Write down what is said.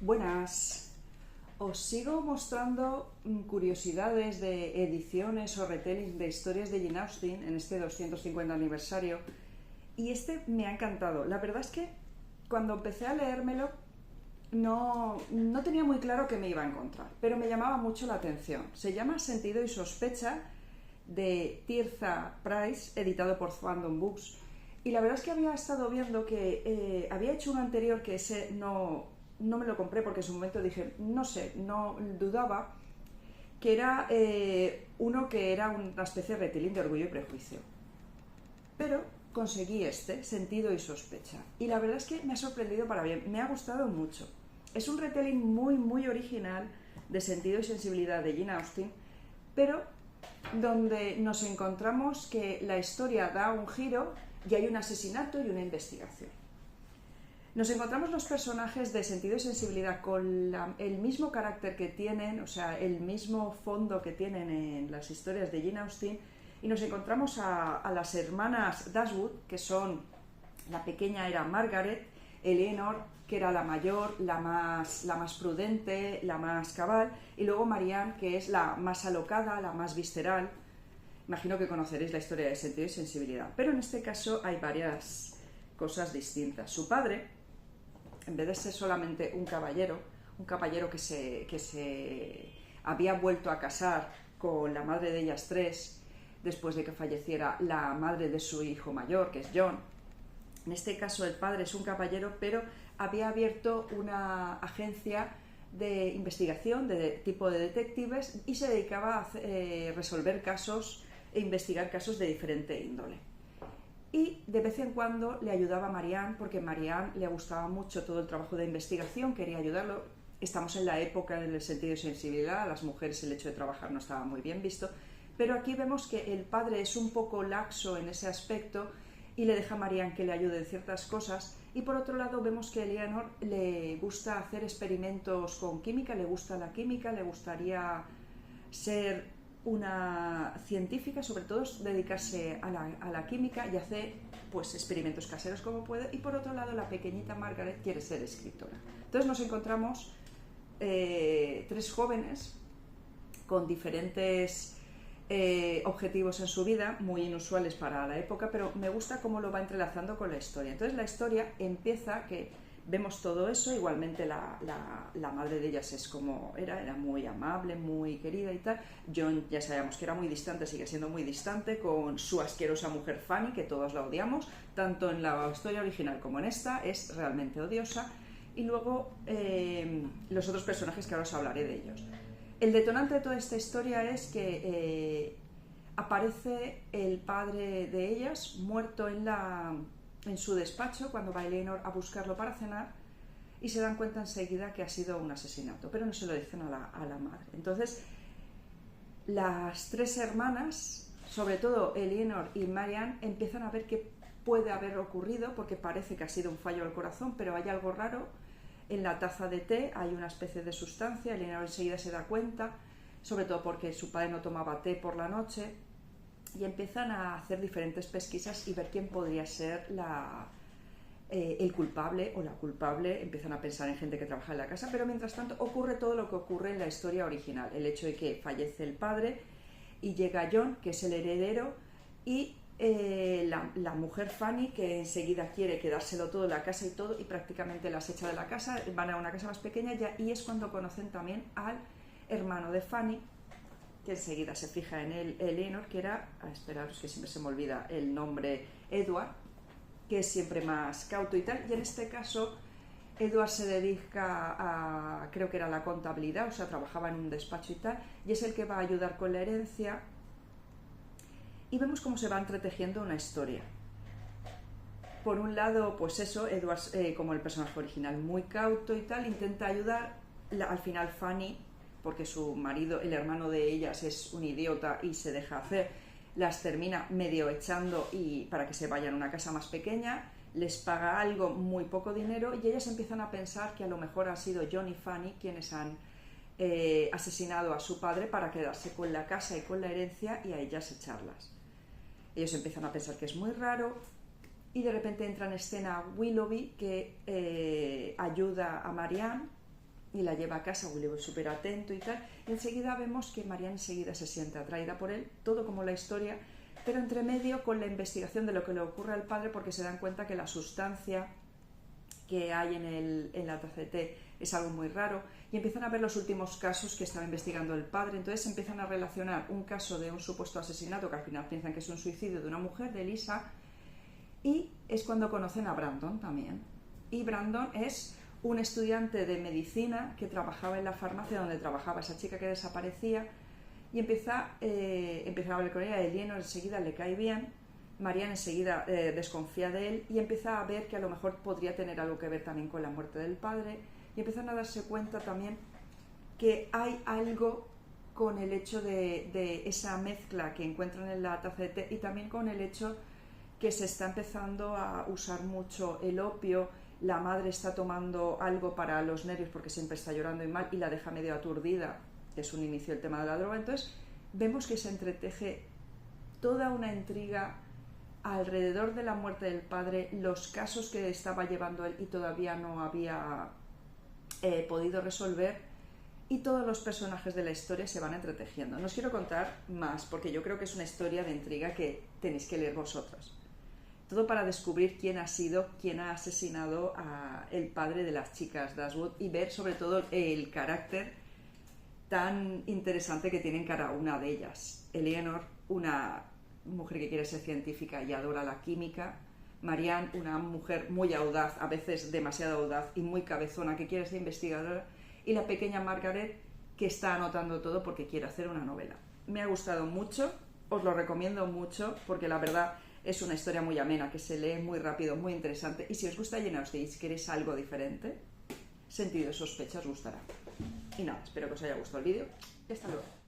Buenas. Os sigo mostrando curiosidades de ediciones o retelling de historias de Jane Austen en este 250 aniversario y este me ha encantado. La verdad es que cuando empecé a leérmelo no tenía muy claro qué me iba a encontrar, pero me llamaba mucho la atención. Se llama Sentido y sospecha, de Tirza Price, editado por Fandom Books. Y la verdad es que había estado viendo que había hecho uno anterior que ese no me lo compré porque en su momento dije, no sé, no dudaba, que era uno que era una especie de retelling de Orgullo y Prejuicio. Pero conseguí este, Sentido y sospecha. Y la verdad es que me ha sorprendido para bien, me ha gustado mucho. Es un retelling muy original de Sentido y sensibilidad de Jane Austen, pero donde nos encontramos que la historia da un giro y hay un asesinato y una investigación. Nos encontramos los personajes de Sentido y sensibilidad con el mismo carácter que tienen, o sea, el mismo fondo que tienen en las historias de Jane Austen, y nos encontramos a las hermanas Dashwood, que son, la pequeña era Margaret, Eleanor, que era la mayor, la más prudente, la más cabal, y luego Marianne, que es la más alocada, la más visceral. Imagino que conoceréis la historia de Sentido y sensibilidad, pero en este caso hay varias cosas distintas. Su padre, en vez de ser solamente un caballero que se había vuelto a casar con la madre de ellas tres después de que falleciera la madre de su hijo mayor, que es John. En este caso el padre es un caballero, pero había abierto una agencia de investigación de tipo de detectives y se dedicaba a resolver casos e investigar casos de diferente índole. Y de vez en cuando le ayudaba a Marianne, porque a Marianne le gustaba mucho todo el trabajo de investigación, quería ayudarlo. Estamos en la época del sentido y sensibilidad, a las mujeres el hecho de trabajar no estaba muy bien visto, pero aquí vemos que el padre es un poco laxo en ese aspecto y le deja a Marianne que le ayude en ciertas cosas. Y por otro lado vemos que a Eleanor le gusta hacer experimentos con química, le gusta la química, le gustaría ser una científica, sobre todo dedicarse a la química y hace pues experimentos caseros como puede. Y por otro lado la pequeñita Margaret quiere ser escritora. Entonces nos encontramos tres jóvenes con diferentes objetivos en su vida, muy inusuales para la época, pero me gusta cómo lo va entrelazando con la historia. Entonces la historia empieza que vemos todo eso, igualmente la madre de ellas es como era muy amable, muy querida y tal. John ya sabíamos que era muy distante, sigue siendo muy distante con su asquerosa mujer Fanny, que todos la odiamos, tanto en la historia original como en esta, es realmente odiosa. Y luego los otros personajes que ahora os hablaré de ellos. El detonante de toda esta historia es que aparece el padre de ellas muerto en su despacho cuando va Eleanor a buscarlo para cenar y se dan cuenta enseguida que ha sido un asesinato, pero no se lo dicen a la madre. Entonces las tres hermanas, sobre todo Eleanor y Marianne, empiezan a ver qué puede haber ocurrido porque parece que ha sido un fallo al corazón, pero hay algo raro. En la taza de té hay una especie de sustancia, Eleanor enseguida se da cuenta, sobre todo porque su padre no tomaba té por la noche, y empiezan a hacer diferentes pesquisas y ver quién podría ser el culpable o la culpable. Empiezan a pensar en gente que trabaja en la casa, pero mientras tanto ocurre todo lo que ocurre en la historia original, el hecho de que fallece el padre y llega John, que es el heredero, y la mujer Fanny, que enseguida quiere quedárselo todo, la casa y todo, y prácticamente las echa de la casa, van a una casa más pequeña ya, y es cuando conocen también al hermano de Fanny, que enseguida se fija en él, Eleanor, que era, esperaros que siempre se me olvida el nombre, Edward, que es siempre más cauto y tal, y en este caso Edward se dedica a, creo que era la contabilidad, o sea, trabajaba en un despacho y tal, y es el que va a ayudar con la herencia. Y vemos cómo se va entretejiendo una historia. Por un lado, pues eso, Edward, como el personaje original, muy cauto y tal, intenta ayudar. Al final Fanny, porque su marido, el hermano de ellas, es un idiota y se deja hacer, las termina medio echando y para que se vayan a una casa más pequeña, les paga algo, muy poco dinero, y ellas empiezan a pensar que a lo mejor ha sido John y Fanny quienes han asesinado a su padre para quedarse con la casa y con la herencia y a ellas echarlas. Ellos empiezan a pensar que es muy raro y de repente entra en escena Willoughby, que ayuda a Marianne y la lleva a casa, William es súper atento y tal, y enseguida vemos que Marianne enseguida se siente atraída por él, todo como la historia, pero entre medio con la investigación de lo que le ocurre al padre, porque se dan cuenta que la sustancia que hay en la taza de té es algo muy raro, y empiezan a ver los últimos casos que estaba investigando el padre. Entonces empiezan a relacionar un caso de un supuesto asesinato, que al final piensan que es un suicidio de una mujer, de Lisa, y es cuando conocen a Brandon también. Y Brandon es un estudiante de medicina que trabajaba en la farmacia donde trabajaba esa chica que desaparecía, y empieza a hablar con ella. Eleanor enseguida le cae bien, Marianne enseguida desconfía de él, y empieza a ver que a lo mejor podría tener algo que ver también con la muerte del padre, y empiezan a darse cuenta también que hay algo con el hecho de esa mezcla que encuentran en la taza de té, y también con el hecho que se está empezando a usar mucho el opio. La madre está tomando algo para los nervios porque siempre está llorando y mal, y la deja medio aturdida, que es un inicio del tema de la droga. Entonces vemos que se entreteje toda una intriga alrededor de la muerte del padre, los casos que estaba llevando él y todavía no había podido resolver, y todos los personajes de la historia se van entretejiendo. No os quiero contar más porque yo creo que es una historia de intriga que tenéis que leer vosotros. Todo para descubrir quién ha sido, quién ha asesinado al padre de las chicas Dashwood, y ver sobre todo el carácter tan interesante que tienen cada una de ellas. Eleanor, una mujer que quiere ser científica y adora la química. Marianne, una mujer muy audaz, a veces demasiado audaz y muy cabezona, que quiere ser investigadora. Y la pequeña Margaret, que está anotando todo porque quiere hacer una novela. Me ha gustado mucho, os lo recomiendo mucho, porque la verdad es una historia muy amena, que se lee muy rápido, muy interesante. Y si os gusta Jane Austen y si queréis algo diferente, Sentido de sospecha os gustará. Y nada, espero que os haya gustado el vídeo y hasta luego.